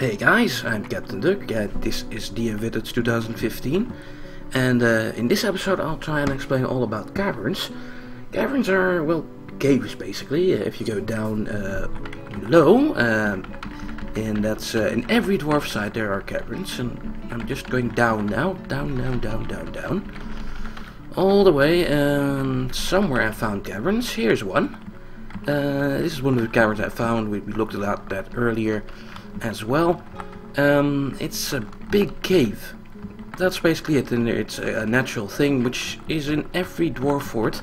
Hey guys, I'm Captain Duck, this is DFVIDTUTS2015, and in this episode I'll try and explain all about caverns. Caverns are, well, caves basically. If you go down below, and that's in every dwarf site there are caverns, and I'm just going down now, down, all the way, and somewhere I found caverns. Here's one. This is one of the caverns I found. We looked at that earlier as well. It's a big cave. That's basically it, and it's a natural thing which is in every dwarf fort.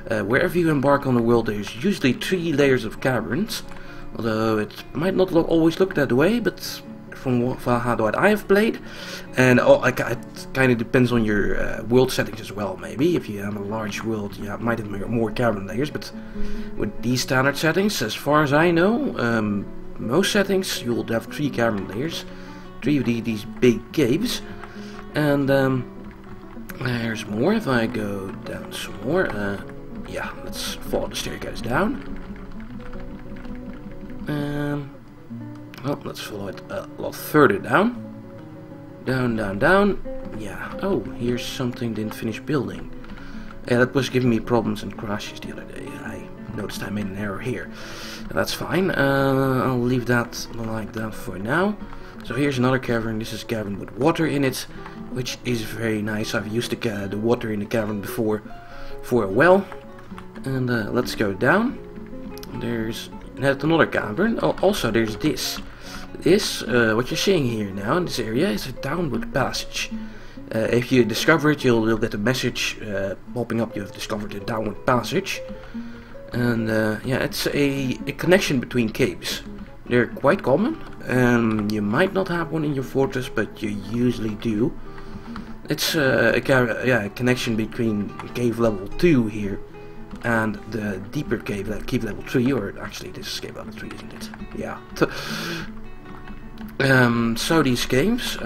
Wherever you embark on the world, there's usually 3 layers of caverns, although it might not always look that way, but from what I have played, and it kind of depends on your world settings as well. Maybe if you have a large world, you might have more cavern layers, but with these standard settings, as far as I know, most settings you'll have 3 cavern layers, 3 of these big caves, and there's more. If I go down some more, yeah, let's follow the staircase down. Well, let's follow it a lot further down. Down. Yeah. Oh, here's something didn't finish building. Yeah, that was giving me problems and crashes the other day. I noticed I made an error here. That's fine. I'll leave that like that for now. So here's another cavern. This is a cavern with water in it, which is very nice. I've used the water in the cavern before for a well. And let's go down. There's another cavern. Oh, also there's this. What you're seeing here now in this area is a downward passage. If you discover it, you'll get a message popping up. You have discovered a downward passage. And yeah, it's a connection between caves. They're quite common, and you might not have one in your fortress, but you usually do. It's a connection between cave level 2 here and the deeper cave level 3, or actually this is cave level 3, isn't it? Yeah. So these caves,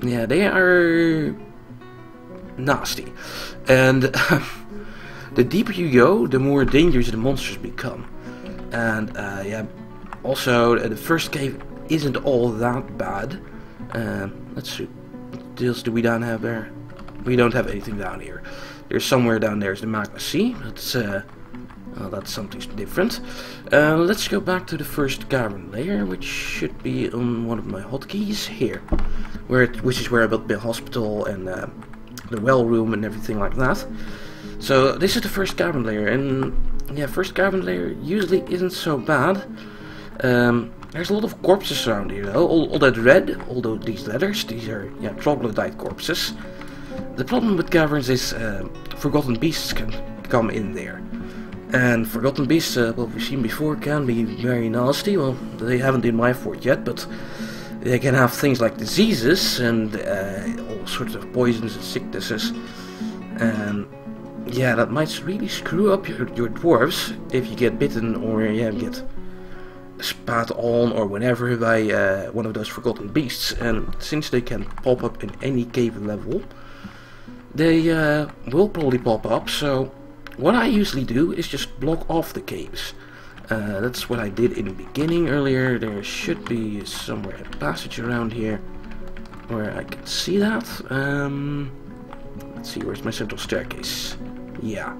yeah, they are nasty, and the deeper you go, the more dangerous the monsters become. And yeah, also the first cave isn't all that bad. Let's see, what else do we down have there? We don't have anything down here. There's somewhere down there is the magma sea. That's something different. Let's go back to the first cavern layer, which should be on one of my hotkeys here, which is where I built the hospital and the well room and everything like that. So this is the first cavern layer, and yeah, first cavern layer usually isn't so bad. There's a lot of corpses around here though. All that red, although these letters, these are troglodyte corpses. The problem with caverns is forgotten beasts can come in there. And forgotten beasts, what we've seen before, can be very nasty. Well, they haven't in my fort yet, but they can have things like diseases and all sorts of poisons and sicknesses. And yeah, that might really screw up your dwarves if you get bitten or get spat on or whatever by one of those forgotten beasts. And since they can pop up in any cave level, they will probably pop up. So what I usually do is just block off the caves. That's what I did in the beginning earlier. There should be somewhere a passage around here where I can see that. Let's see, where's my central staircase? Yeah.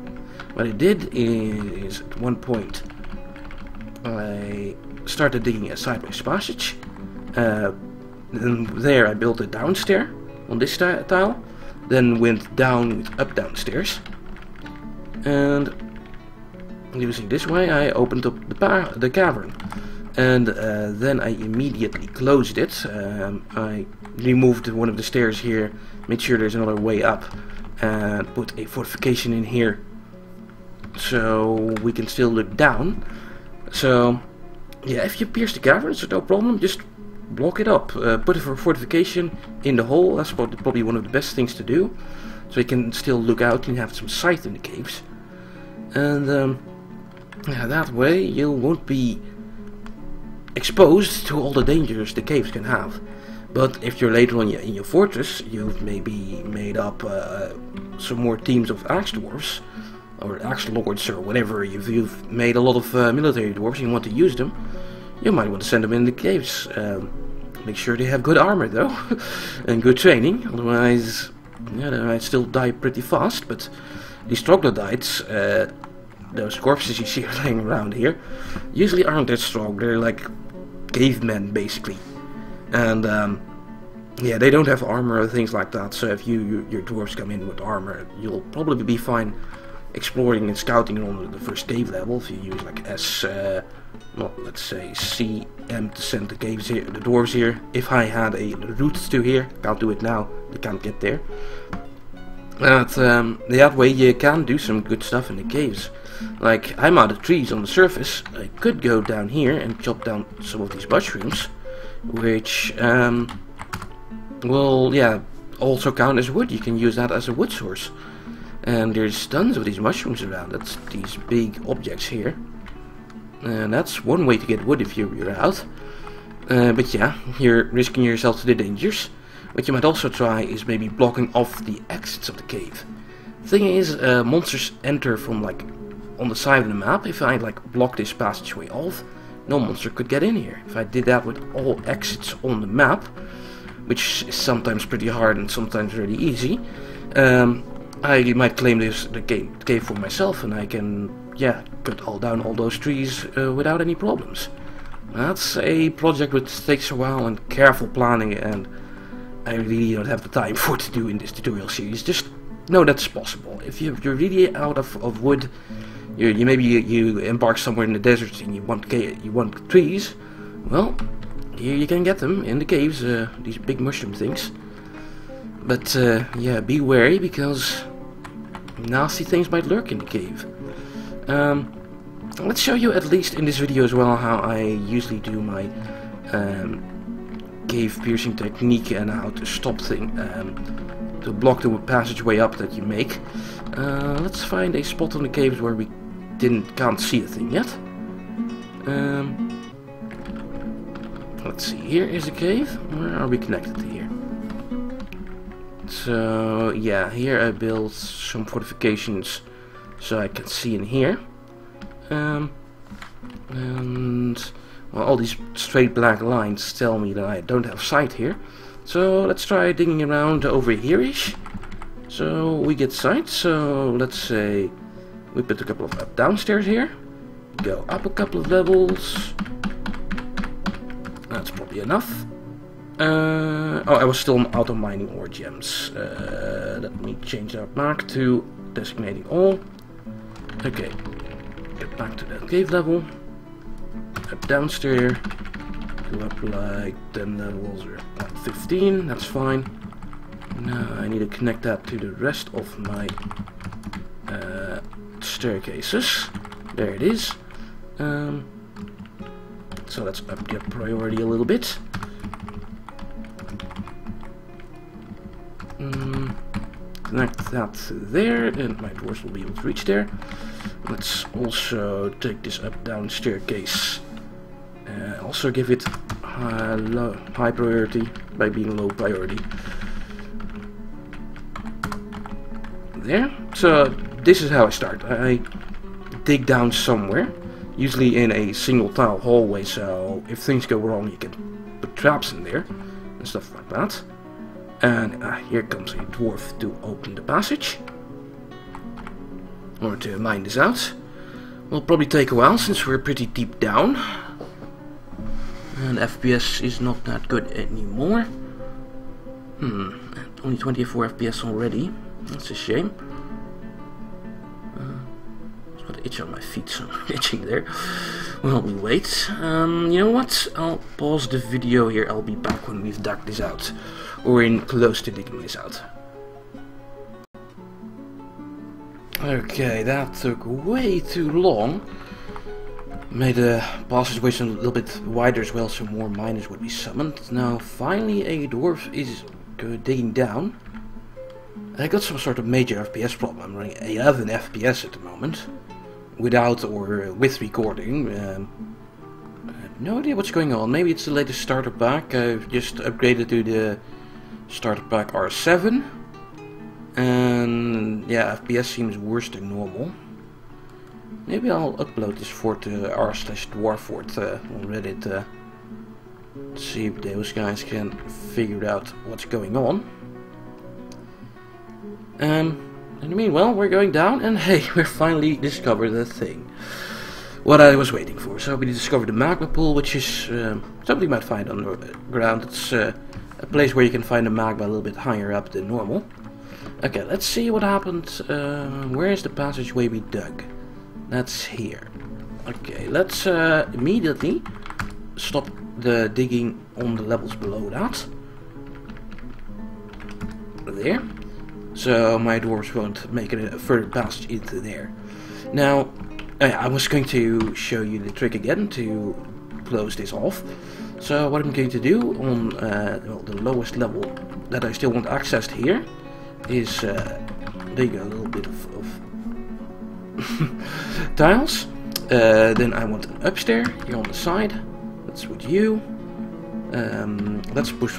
What I did is at one point I started digging a sideways passage. Then there I built a downstair on this tile. Then went down with up downstairs. And using this way I opened up the cavern, and then I immediately closed it. I removed one of the stairs here, made sure there's another way up, and put a fortification in here so we can still look down. So yeah, if you pierce the caverns, no problem, just block it up. Put a fortification in the hole. That's probably one of the best things to do, so you can still look out and have some sight in the caves. And yeah, that way you won't be exposed to all the dangers the caves can have. But if you're later on in your fortress, you've maybe made up some more teams of axe dwarves, or axe lords, or whatever. You've made a lot of military dwarves and you want to use them. You might want to send them in the caves. Make sure they have good armor though, and good training, otherwise yeah, they might still die pretty fast. But these troglodytes, those corpses you see laying around here, usually aren't that strong. They're like cavemen basically, and yeah, they don't have armor or things like that. So if your dwarves come in with armor, you'll probably be fine exploring and scouting on the first cave level. If you use like well, let's say CM to send the caves here, the dwarves here. If I had a route to here, can't do it now. They can't get there. But that way you can do some good stuff in the caves. Like, I'm out of trees on the surface. I could go down here and chop down some of these mushrooms, which will, yeah, also count as wood. You can use that as a wood source. And there's tons of these mushrooms around. That's these big objects here. And that's one way to get wood if you're out. But yeah, you're risking yourself to the dangers. What you might also try is maybe blocking off the exits of the cave. The thing is, monsters enter from like on the side of the map. If I like block this passageway off, no monster could get in here. If I did that with all exits on the map, which is sometimes pretty hard and sometimes really easy, I might claim the cave for myself, and I can, yeah, cut down all those trees without any problems. That's a project which takes a while and careful planning, and I really don't have the time for to do in this tutorial series. Just know that's possible. If you're really out of wood, you embark somewhere in the desert and you want trees, well, here you can get them in the caves, these big mushroom things. But yeah, be wary, because nasty things might lurk in the cave. Let's show you, at least in this video as well, how I usually do my cave piercing technique and how to stop to block the passageway up that you make. Let's find a spot on the caves where we can't see a thing yet. Let's see, here is a cave. Where are we connected to here? So yeah, here I built some fortifications so I can see in here. And well, all these straight black lines tell me that I don't have sight here. So let's try digging around over here-ish. So we get sight. So let's say we put a couple of up downstairs here. Go up a couple of levels. That's probably enough. Oh, I was still out of mining ore gems. Let me change that back to designating all. Okay, get back to that cave level. Up downstairs. Go up like 10 levels or like 15. That's fine. Now I need to connect that to the rest of my staircases. There it is. So let's up the priority a little bit. Connect that there, and my dwarves will be able to reach there. Let's also take this up down staircase. Also give it high priority by being low priority. There. So this is how I start. I dig down somewhere, usually in a single tile hallway, so if things go wrong you can put traps in there and stuff like that. And here comes a dwarf to open the passage, or to mine this out. Will probably take a while since we're pretty deep down, and FPS is not that good anymore. Only 24 FPS already. That's a shame. I've got an itch on my feet, so I'm itching there. Well, we wait. You know what? I'll pause the video here. I'll be back when we've dug this out. Or in close to digging this out. Okay, that took way too long. Made the passageway a little bit wider as well, so more miners would be summoned. Now, finally, a dwarf is digging down. I got some sort of major FPS problem. I'm running 11 FPS at the moment, without or with recording. I have no idea what's going on. Maybe it's the latest starter pack. I've just upgraded to the starter pack R7, and yeah, FPS seems worse than normal. Maybe I'll upload this fort to r/dwarfort on Reddit. See if those guys can figure out what's going on. In the meanwhile, we're going down, and hey, we finally discovered the thing. What I was waiting for. So we discovered the magma pool, which is something you might find on the ground. It's a place where you can find the magma a little bit higher up than normal. Okay, let's see what happened. Where is the passageway we dug? That's here. Okay, let's immediately stop the digging on the levels below that. There. So my dwarves won't make a further passage into there. Now, I was going to show you the trick again to close this off. So what I'm going to do on well, the lowest level that I still want accessed here is dig a little bit of tiles. Then I want an upstairs here on the side. That's with you. Let's push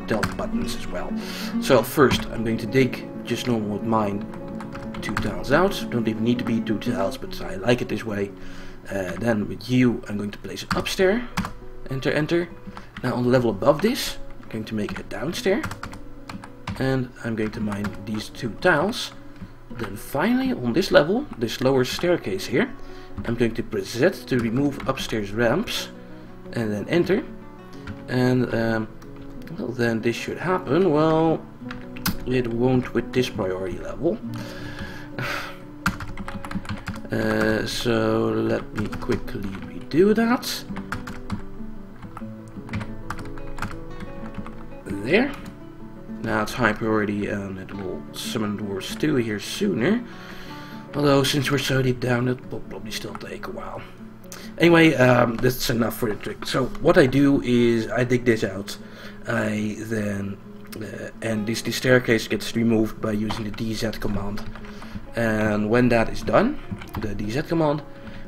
delve buttons as well. So first I'm going to dig just normal with mine 2 tiles out. Don't even need to be 2 tiles, but I like it this way. Then with you I'm going to place it upstairs. Enter, enter. Now on the level above this I'm going to make a downstairs. And I'm going to mine these 2 tiles. Then finally on this level, this lower staircase here, I'm going to press Z to remove upstairs ramps. And then enter. And well, then this should happen. Well, it won't with this priority level. So let me quickly redo that. There. Now it's high priority and it will summon dwarves 2 here sooner. Although since we're so deep down it will probably still take a while. Anyway, that's enough for the trick. So what I do is I dig this out. I then and this staircase gets removed by using the DZ command. And when that is done, the DZ command,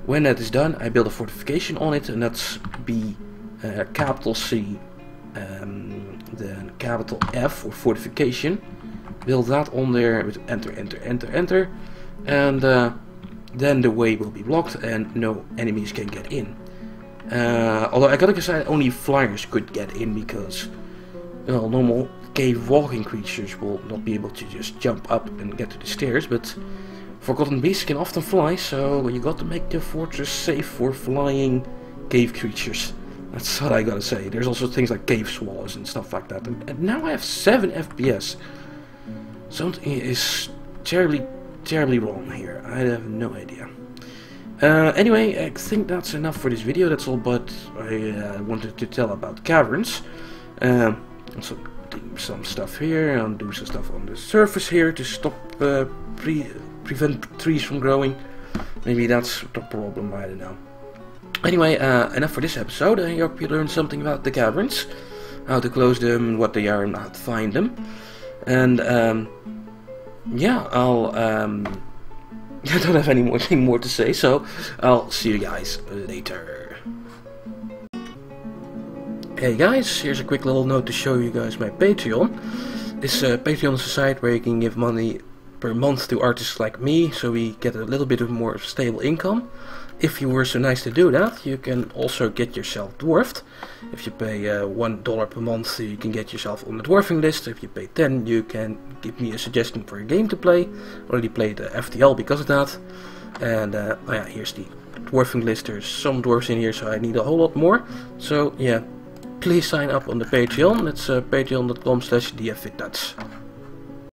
when that is done, I build a fortification on it, and that's B capital C, then capital F for fortification. Build that on there with enter, enter, enter, enter, and then the way will be blocked and no enemies can get in. Although I gotta decide only flyers could get in because, well, normal cave walking creatures will not be able to just jump up and get to the stairs, but forgotten beasts can often fly, so you got to make the fortress safe for flying cave creatures. That's what I gotta say. There's also things like cave swallows and stuff like that. And now I have 7 FPS. Something is terribly wrong here. I have no idea. Anyway, I think that's enough for this video. That's all but I wanted to tell about caverns. Also do some stuff here and do some stuff on the surface here to stop prevent trees from growing. Maybe that's the problem, I don't know. Anyway, enough for this episode. I hope you learned something about the caverns, how to close them, what they are and how to find them. And yeah, I'll I don't have anything more to say, so I'll see you guys later. Hey guys, here's a quick little note to show you guys my Patreon. This Patreon is a site where you can give money per month to artists like me, so we get a little bit of more stable income. If you were so nice to do that, you can also get yourself dwarfed. If you pay $1 per month, you can get yourself on the dwarfing list. If you pay 10, you can give me a suggestion for a game to play. Already played FTL because of that. And oh yeah, here's the dwarfing list. There's some dwarfs in here, so I need a whole lot more. So yeah, please sign up on the Patreon. It's patreon.com/DFVIDTUTS.